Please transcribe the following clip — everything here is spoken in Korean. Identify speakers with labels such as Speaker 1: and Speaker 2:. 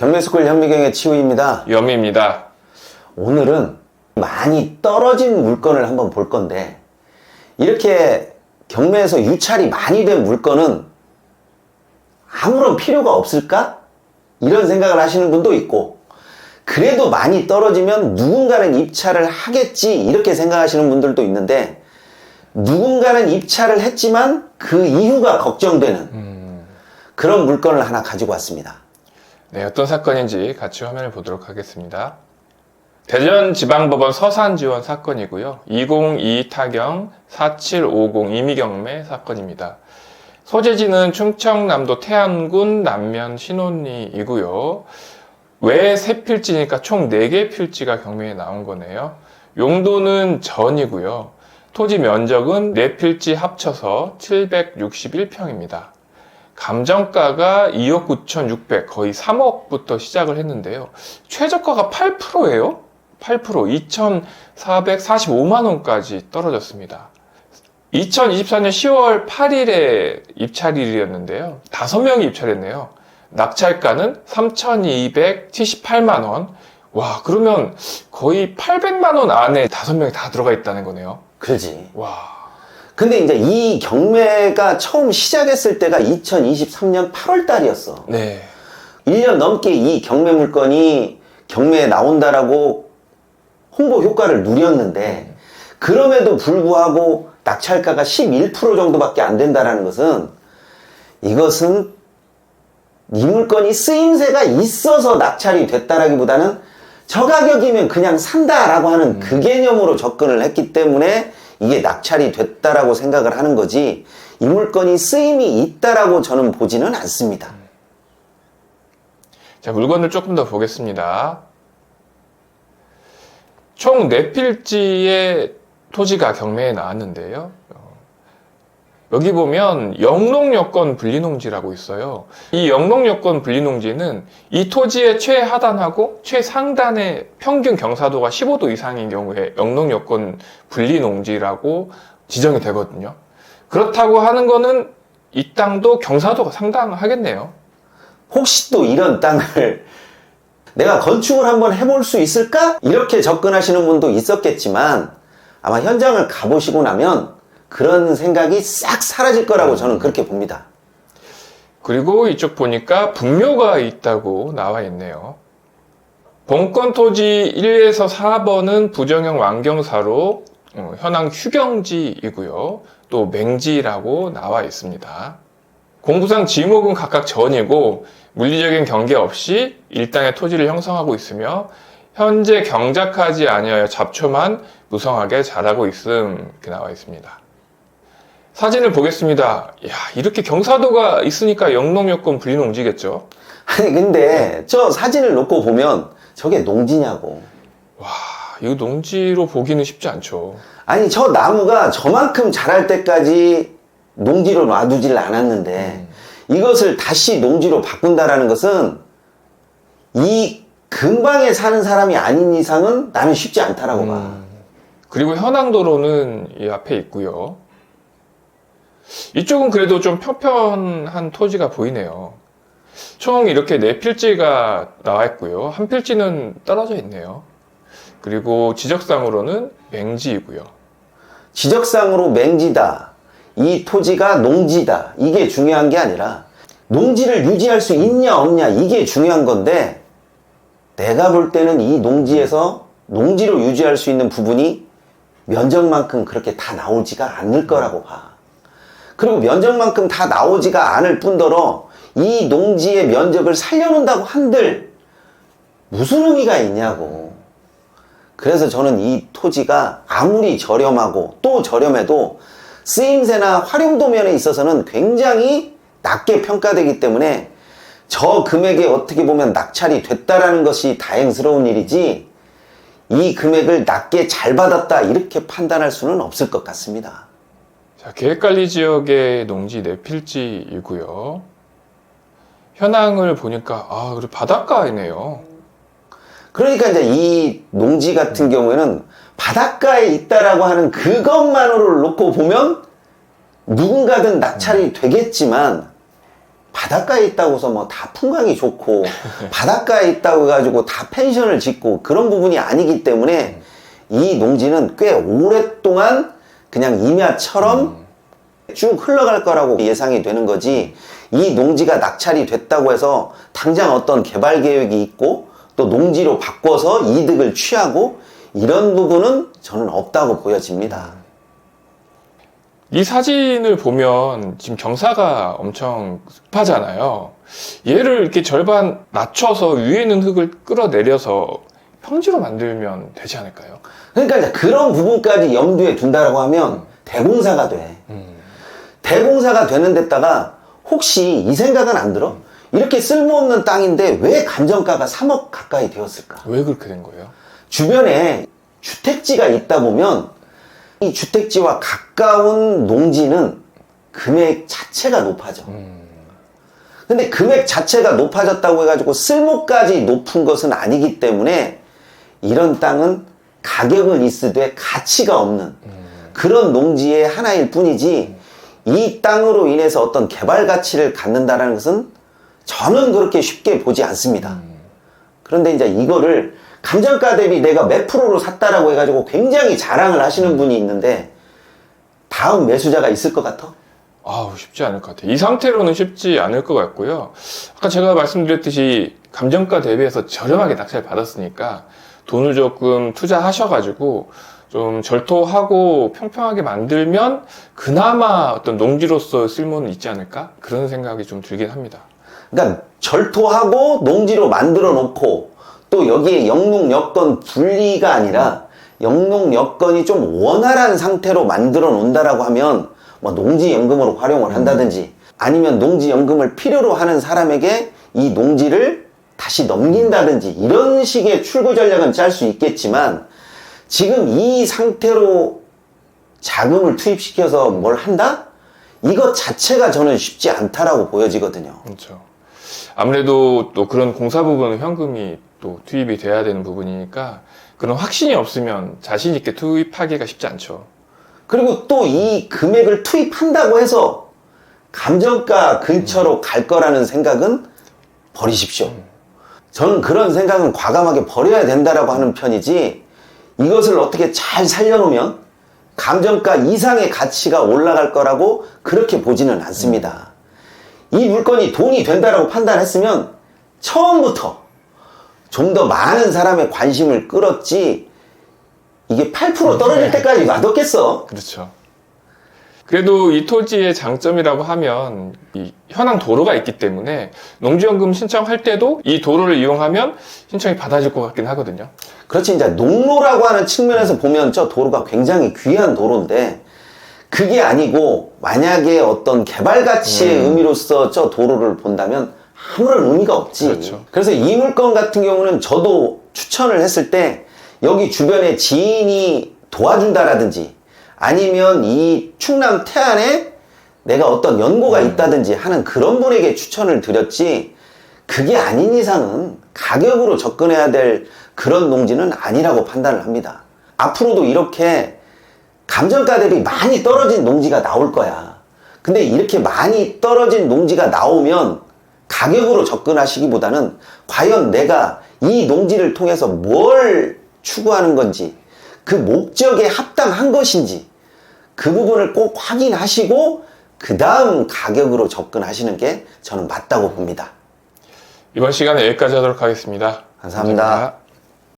Speaker 1: 경매스쿨 현미경의 치우입니다.
Speaker 2: 염입니다.
Speaker 1: 오늘은 많이 떨어진 물건을 한번 볼 건데, 이렇게 경매에서 유찰이 많이 된 물건은 아무런 필요가 없을까? 이런 생각을 하시는 분도 있고, 그래도 많이 떨어지면 누군가는 입찰을 하겠지 이렇게 생각하시는 분들도 있는데, 누군가는 입찰을 했지만 그 이유가 걱정되는 그런 물건을 하나 가지고 왔습니다.
Speaker 2: 네, 어떤 사건인지 같이 화면을 보도록 하겠습니다. 대전지방법원 서산지원 사건이고요. 2022 타경 4750 임의경매 사건입니다. 소재지는 충청남도 태안군 남면 신혼리이고요. 외 3필지니까 총 4개 필지가 경매에 나온 거네요. 용도는 전이고요. 토지 면적은 4필지 합쳐서 761평입니다. 감정가가 2억 9,600, 거의 3억부터 시작을 했는데요. 최저가가 8%예요? 8%, 2,445만원까지 떨어졌습니다. 2024년 10월 8일에 입찰일이었는데요. 5명이 입찰했네요. 낙찰가는 3,278만원. 와, 그러면 거의 800만원 안에 5명이 다 들어가 있다는 거네요.
Speaker 1: 그렇지.
Speaker 2: 와.
Speaker 1: 근데 이제 이 경매가 처음 시작했을 때가 2023년 8월 달이었어.
Speaker 2: 네.
Speaker 1: 1년 넘게 이 경매 물건이 경매에 나온다라고 홍보 효과를 누렸는데, 그럼에도 불구하고 낙찰가가 11% 정도밖에 안 된다라는 것은, 이것은 이 물건이 쓰임새가 있어서 낙찰이 됐다라기보다는 저 가격이면 그냥 산다라고 하는 그 개념으로 접근을 했기 때문에 이게 낙찰이 됐다라고 생각을 하는 거지, 이 물건이 쓰임이 있다라고 저는 보지는 않습니다.
Speaker 2: 자, 물건을 조금 더 보겠습니다. 총 4필지의 토지가 경매에 나왔는데요. 여기 보면 영농여건 분리농지라고 있어요. 이 영농여건 분리농지는 이 토지의 최하단하고 최상단의 평균 경사도가 15도 이상인 경우에 영농여건 분리농지라고 지정이 되거든요. 그렇다고 하는 거는 이 땅도 경사도가 상당하겠네요.
Speaker 1: 혹시 또 이런 땅을 내가 건축을 한번 해볼 수 있을까? 이렇게 접근하시는 분도 있었겠지만, 아마 현장을 가보시고 나면 그런 생각이 싹 사라질 거라고 저는 그렇게 봅니다.
Speaker 2: 그리고 이쪽 보니까 분묘가 있다고 나와 있네요. 본건 토지 1에서 4번은 부정형 완경사로 현황 휴경지이고요. 또 맹지라고 나와 있습니다. 공부상 지목은 각각 전이고 물리적인 경계 없이 일당의 토지를 형성하고 있으며 현재 경작하지 아니하여 잡초만 무성하게 자라고 있음, 이렇게 나와 있습니다. 사진을 보겠습니다. 이야, 이렇게 경사도가 있으니까 영농여건 분리농지겠죠?
Speaker 1: 아니 근데 저 사진을 놓고 보면 저게 농지냐고.
Speaker 2: 와, 이거 농지로 보기는 쉽지 않죠.
Speaker 1: 아니 저 나무가 저만큼 자랄 때까지 농지로 놔두질 않았는데 이것을 다시 농지로 바꾼다라는 것은 이 근방에 사는 사람이 아닌 이상은 나는 쉽지 않다라고 봐.
Speaker 2: 그리고 현황도로는 이 앞에 있고요. 이쪽은 그래도 좀 평평한 토지가 보이네요. 총 이렇게 4필지가 나와 있고요. 한 필지는 떨어져 있네요. 그리고 지적상으로는 맹지이고요.
Speaker 1: 지적상으로 맹지다, 이 토지가 농지다, 이게 중요한 게 아니라 농지를 유지할 수 있냐 없냐 이게 중요한 건데, 내가 볼 때는 이 농지에서 농지로 유지할 수 있는 부분이 면적만큼 그렇게 다 나오지가 않을 거라고 봐. 그리고 면적만큼 다 나오지가 않을 뿐더러 이 농지의 면적을 살려놓는다고 한들 무슨 의미가 있냐고. 그래서 저는 이 토지가 아무리 저렴하고 또 저렴해도 쓰임새나 활용도 면에 있어서는 굉장히 낮게 평가되기 때문에 저 금액에 어떻게 보면 낙찰이 됐다라는 것이 다행스러운 일이지, 이 금액을 낮게 잘 받았다 이렇게 판단할 수는 없을 것 같습니다.
Speaker 2: 자, 계획관리지역의 농지 4필지이고요. 현황을 보니까 그리고 바닷가이네요.
Speaker 1: 그러니까 이제 이 농지 같은 경우에는 바닷가에 있다라고 하는 그것만으로 놓고 보면 누군가든 낙찰이 되겠지만, 바닷가에 있다고 해서 뭐 다 풍광이 좋고 바닷가에 있다고 해가지고 다 펜션을 짓고 그런 부분이 아니기 때문에 이 농지는 꽤 오랫동안 그냥 임야처럼 쭉 흘러갈 거라고 예상이 되는 거지, 이 농지가 낙찰이 됐다고 해서 당장 어떤 개발 계획이 있고 또 농지로 바꿔서 이득을 취하고 이런 부분은 저는 없다고 보여집니다.
Speaker 2: 이 사진을 보면 지금 경사가 엄청 습하잖아요. 얘를 이렇게 절반 낮춰서 위에 있는 흙을 끌어내려서 평지로 만들면 되지 않을까요?
Speaker 1: 그러니까 이제 그런 부분까지 염두에 둔다라고 하면 대공사가 돼. 대공사가 되는 데다가 혹시 이 생각은 안 들어? 이렇게 쓸모없는 땅인데 왜 감정가가 3억 가까이 되었을까?
Speaker 2: 왜 그렇게 된 거예요?
Speaker 1: 주변에 주택지가 있다 보면 이 주택지와 가까운 농지는 금액 자체가 높아져. 근데 금액 자체가 높아졌다고 해가지고 쓸모까지 높은 것은 아니기 때문에 이런 땅은 가격은 있으되 가치가 없는 그런 농지의 하나일 뿐이지, 이 땅으로 인해서 어떤 개발 가치를 갖는다는 것은 저는 그렇게 쉽게 보지 않습니다. 그런데 이제 이거를 감정가 대비 내가 몇 프로로 샀다라고 해가지고 굉장히 자랑을 하시는 분이 있는데 다음 매수자가 있을 것 같아?
Speaker 2: 아우, 쉽지 않을 것 같아요. 이 상태로는 쉽지 않을 것 같고요. 아까 제가 말씀드렸듯이 감정가 대비해서 저렴하게 낙찰 받았으니까 돈을 조금 투자하셔가지고 좀 절토하고 평평하게 만들면 그나마 어떤 농지로서 쓸모는 있지 않을까? 그런 생각이 좀 들긴 합니다.
Speaker 1: 그러니까 절토하고 농지로 만들어 놓고 또 여기에 영농 여건 분리가 아니라 영농 여건이 좀 원활한 상태로 만들어 놓는다라고 하면 뭐 농지연금으로 활용을 한다든지 아니면 농지연금을 필요로 하는 사람에게 이 농지를 다시 넘긴다든지 이런 식의 출구 전략은 짤 수 있겠지만, 지금 이 상태로 자금을 투입시켜서 뭘 한다? 이것 자체가 저는 쉽지 않다라고 보여지거든요.
Speaker 2: 그렇죠. 아무래도 또 그런 공사 부분은 현금이 또 투입이 돼야 되는 부분이니까 그런 확신이 없으면 자신 있게 투입하기가 쉽지 않죠.
Speaker 1: 그리고 또 이 금액을 투입한다고 해서 감정가 근처로 갈 거라는 생각은 버리십시오. 저는 그런 생각은 과감하게 버려야 된다라고 하는 편이지, 이것을 어떻게 잘 살려놓으면 감정가 이상의 가치가 올라갈 거라고 그렇게 보지는 않습니다. 이 물건이 돈이 된다라고 판단했으면 처음부터 좀 더 많은 사람의 관심을 끌었지, 이게 8% 떨어질 때까지 놔뒀겠어.
Speaker 2: 그렇죠. 그래도 이 토지의 장점이라고 하면 이 현황 도로가 있기 때문에 농지연금 신청할 때도 이 도로를 이용하면 신청이 받아질 것 같긴 하거든요.
Speaker 1: 그렇지, 이제 농로라고 하는 측면에서 보면 저 도로가 굉장히 귀한 도로인데, 그게 아니고 만약에 어떤 개발 가치의 의미로서 저 도로를 본다면 아무런 의미가 없지.
Speaker 2: 그렇죠.
Speaker 1: 그래서 이 물건 같은 경우는 저도 추천을 했을 때 여기 주변에 지인이 도와준다라든지 아니면 이 충남 태안에 내가 어떤 연고가 있다든지 하는 그런 분에게 추천을 드렸지, 그게 아닌 이상은 가격으로 접근해야 될 그런 농지는 아니라고 판단을 합니다. 앞으로도 이렇게 감정가 대비 많이 떨어진 농지가 나올 거야. 근데 이렇게 많이 떨어진 농지가 나오면 가격으로 접근하시기보다는 과연 내가 이 농지를 통해서 뭘 추구하는 건지, 그 목적에 합당한 것인지 그 부분을 꼭 확인하시고 그 다음 가격으로 접근하시는 게 저는 맞다고 봅니다.
Speaker 2: 이번 시간에 여기까지 하도록 하겠습니다.
Speaker 1: 감사합니다.